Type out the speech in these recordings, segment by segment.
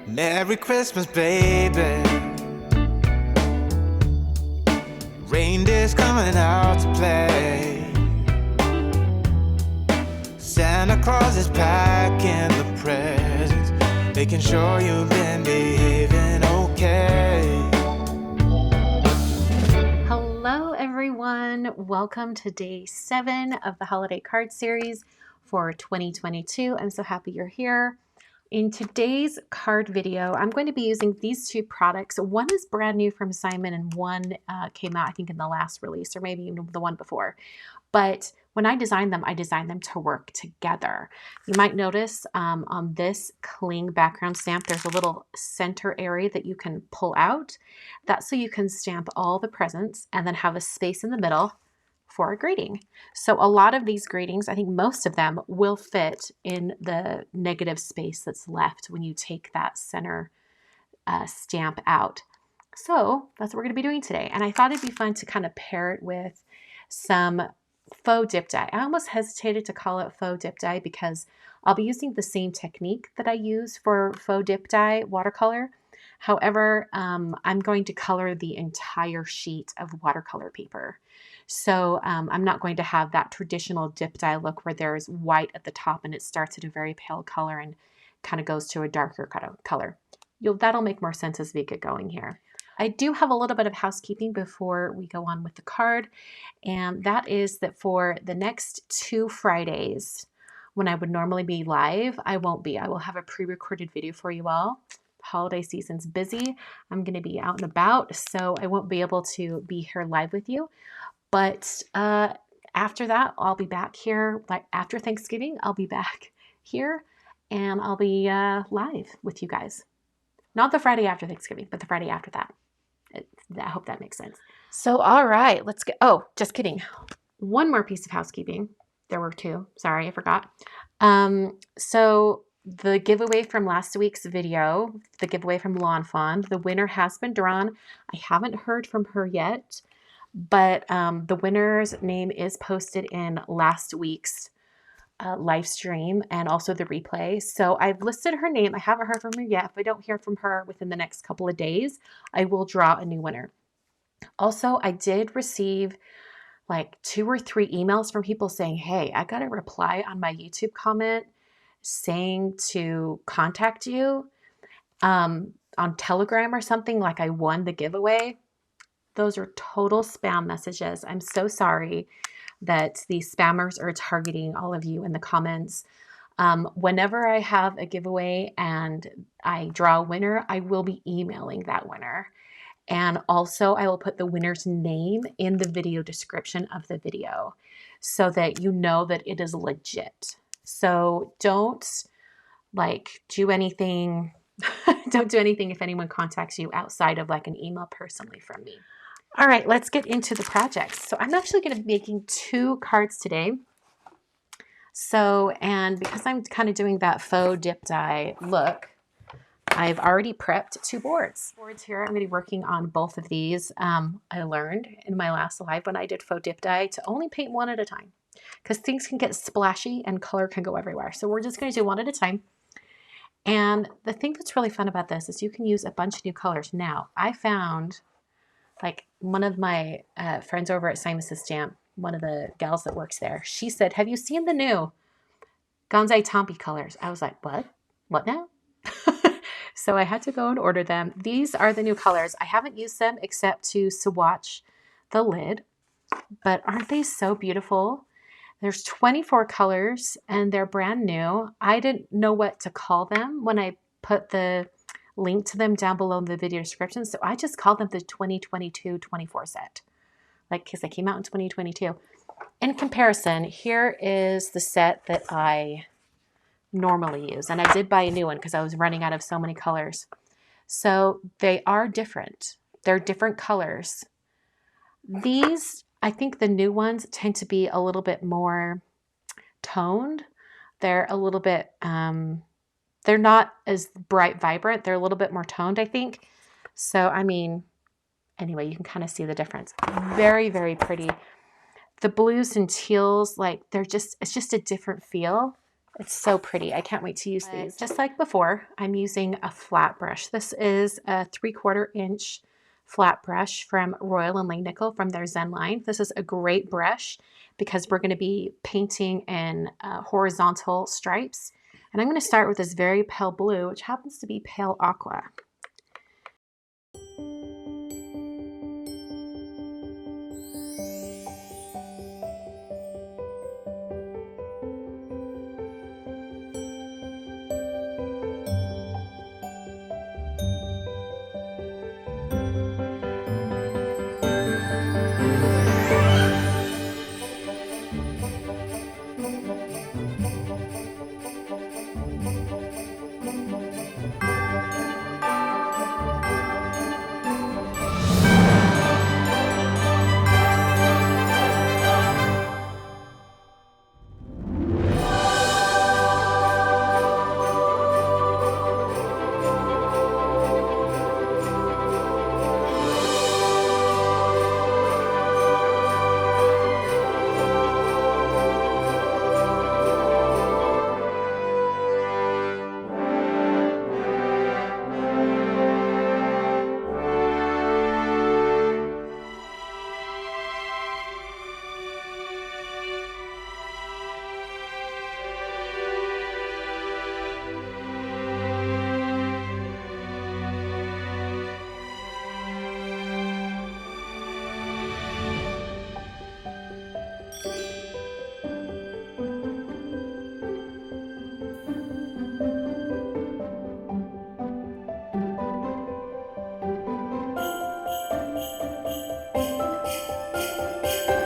Merry Christmas, baby. Reindeer's coming out to play. Santa Claus is packing the presents, making sure you've been behaving okay. Hello everyone, welcome to day 7 of the holiday card series for 2022. I'm so happy you're here. In today's card video, I'm going to be using these two products. One is brand new from Simon and one came out I think in the last release or maybe even the one before. But when I designed them to work together. You might notice on this cling background stamp, there's a little center area that you can pull out. That's so you can stamp all the presents and then have a space in the middle for a greeting. So a lot of these greetings, I think most of them will fit in the negative space that's left when you take that center stamp out. So that's what we're going to be doing today. And I thought it'd be fun to kind of pair it with some faux dip dye. I almost hesitated to call it faux dip dye because I'll be using the same technique that I use for faux dip dye watercolor. However, I'm going to color the entire sheet of watercolor paper. So I'm not going to have that traditional dip dye look where there's white at the top and it starts at a very pale color and kind of goes to a darker color. That'll make more sense as we get going here. I do have a little bit of housekeeping before we go on with the card, and that is that for the next 2 Fridays, when I would normally be live, I won't be. I will have a pre-recorded video for you all. Holiday season's busy. I'm going to be out and about, so I won't be able to be here live with you. But after that, I'll be back here. Like after Thanksgiving, I'll be back here, and I'll be live with you guys. Not the Friday after Thanksgiving, but the Friday after that. I hope that makes sense. So, all right, let's get, oh, just kidding. One more piece of housekeeping. There were 2. Sorry, I forgot. So the giveaway from last week's video, the giveaway from Lawn Fawn, the winner has been drawn. I haven't heard from her yet, but the winner's name is posted in last week's live stream and also the replay. So I've listed her name. I haven't heard from her yet. If I don't hear from her within the next couple of days, I will draw a new winner. Also, I did receive like 2 or 3 emails from people saying, hey, I got a reply on my YouTube comment saying to contact you on Telegram or something, like I won the giveaway. Those are total spam messages. I'm so sorry that these spammers are targeting all of you in the comments. Whenever I have a giveaway and I draw a winner, I will be emailing that winner. And also I will put the winner's name in the video description of the video so that you know that it is legit. So don't do anything. Don't do anything if anyone contacts you outside of like an email personally from me. All right, let's get into the projects. So I'm actually going to be making 2 cards today. So, and because I'm kind of doing that faux dip dye look, I've already prepped 2 boards. Here, I'm going to be working on both of these. I learned in my last live when I did faux dip dye to only paint one at a time because things can get splashy and color can go everywhere. So we're just going to do one at a time. And the thing that's really fun about this is you can use a bunch of new colors. Now, I found like one of my friends over at Simon's Stamp, one of the gals that works there, she said, have you seen the new Gonzai Tompi colors? I was like, what? What now? So I had to go and order them. These are the new colors. I haven't used them except to swatch the lid, but aren't they so beautiful? There's 24 colors and they're brand new. I didn't know what to call them when I put the link to them down below in the video description. So I just called them the 2022 24 set, like because they came out in 2022. In comparison, here is the set that I normally use. And I did buy a new one because I was running out of so many colors. So they are different. They're different colors. These, I think the new ones tend to be a little bit more toned. They're a little bit, they're not as bright, vibrant. They're a little bit more toned, I think. So, I mean, anyway, you can kind of see the difference. Very, very pretty. The blues and teals, like it's just a different feel. It's so pretty. I can't wait to use these. Just like before, I'm using a flat brush. This is a 3/4 inch flat brush from Royal and Langnickel from their Zen line. This is a great brush because we're going to be painting in horizontal stripes. And I'm going to start with this very pale blue, which happens to be pale aqua.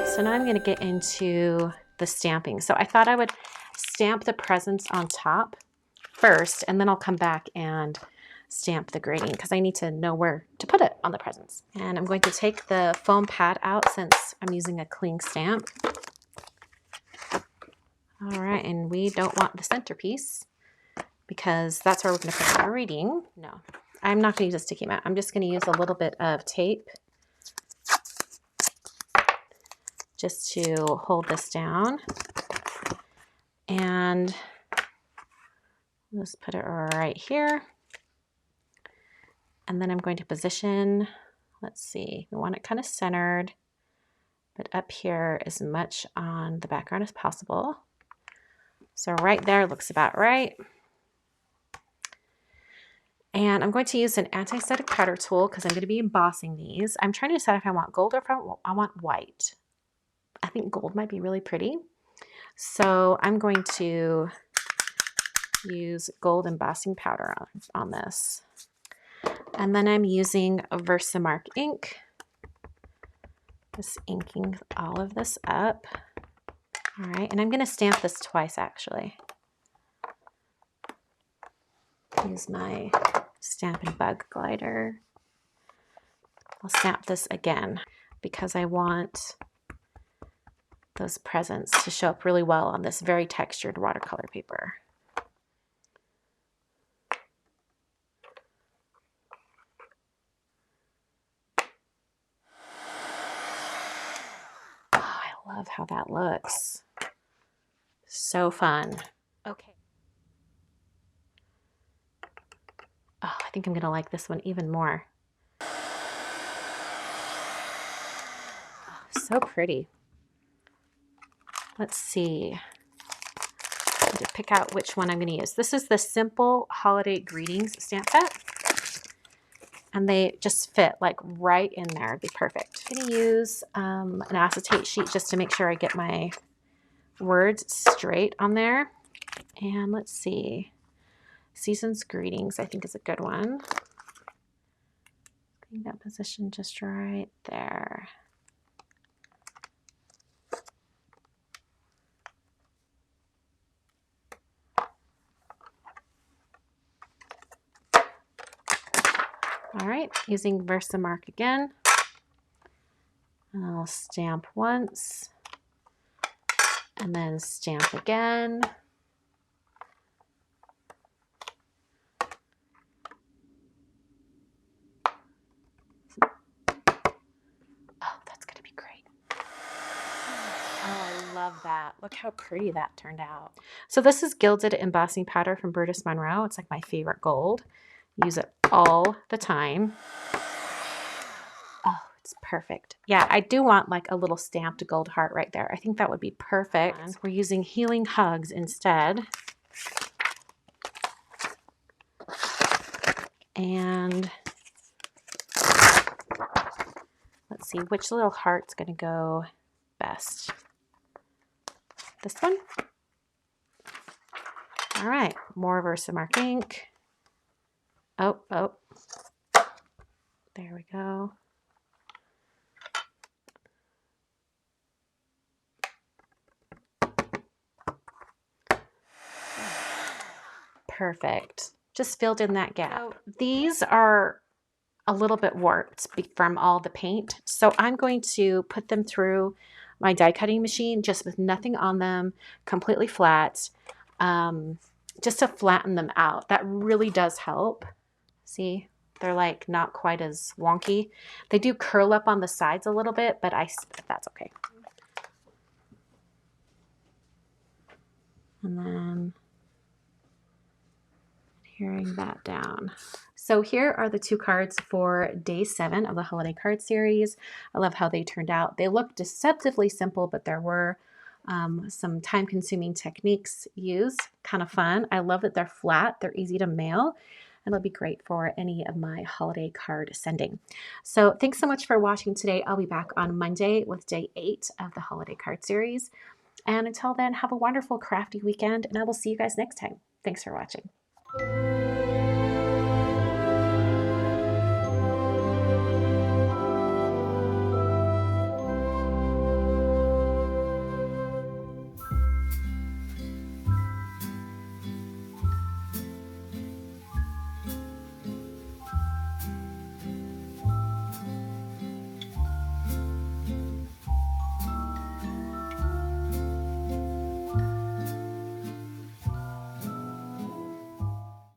So now I'm going to get into the stamping. So I thought I would stamp the presents on top first, and then I'll come back and stamp the grading because I need to know where to put it on the presents. And I'm going to take the foam pad out since I'm using a cling stamp. All right, and we don't want the centerpiece because that's where we're going to put the grading. No, I'm not going to use a sticky mat. I'm just going to use a little bit of tape just to hold this down. And let's put it right here. And then I'm going to position, let's see, we want it kind of centered, but up here as much on the background as possible. So right there looks about right. And I'm going to use an anti-static powder tool because I'm going to be embossing these. I'm trying to decide if I want gold or if I want white. I think gold might be really pretty. So I'm going to use gold embossing powder on this. And then I'm using a Versamark ink. Just inking all of this up. All right, and I'm going to stamp this twice actually. Use my Stampin' Bug glider. I'll stamp this again because I want those presents to show up really well on this very textured watercolor paper. Oh, I love how that looks. So fun. Okay. Oh, I think I'm gonna like this one even more. Oh, so pretty. Let's see. I need to pick out which one I'm going to use. This is the Simple Holiday Greetings stamp set. And they just fit like right in there. It'd be perfect. I'm going to use an acetate sheet just to make sure I get my words straight on there. And let's see. Season's Greetings, I think, is a good one. Getting that position just right there. All right, using Versamark again. And I'll stamp once and then stamp again. Oh, that's gonna be great. Oh, I love that. Look how pretty that turned out. So this is gilded embossing powder from Brutus Monroe. It's like my favorite gold. Use it all the time. Oh, it's perfect. Yeah, I do want like a little stamped gold heart right there. I think that would be perfect. We're using Healing Hugs instead. And let's see, which little heart's going to go best? This one? All right, more Versamark ink. Oh, there we go. Perfect. Just filled in that gap. So these are a little bit warped from all the paint, so I'm going to put them through my die cutting machine just with nothing on them, completely flat, just to flatten them out. That really does help. See, they're like not quite as wonky. They do curl up on the sides a little bit, but that's okay. And then tearing that down. So here are the 2 cards for day 7 of the holiday card series. I love how they turned out. They look deceptively simple, but there were some time-consuming techniques used. Kind of fun. I love that they're flat. They're easy to mail, and they'll be great for any of my holiday card sending. So thanks so much for watching today. I'll be back on Monday with day 8 of the holiday card series. And until then, have a wonderful crafty weekend, and I will see you guys next time. Thanks for watching.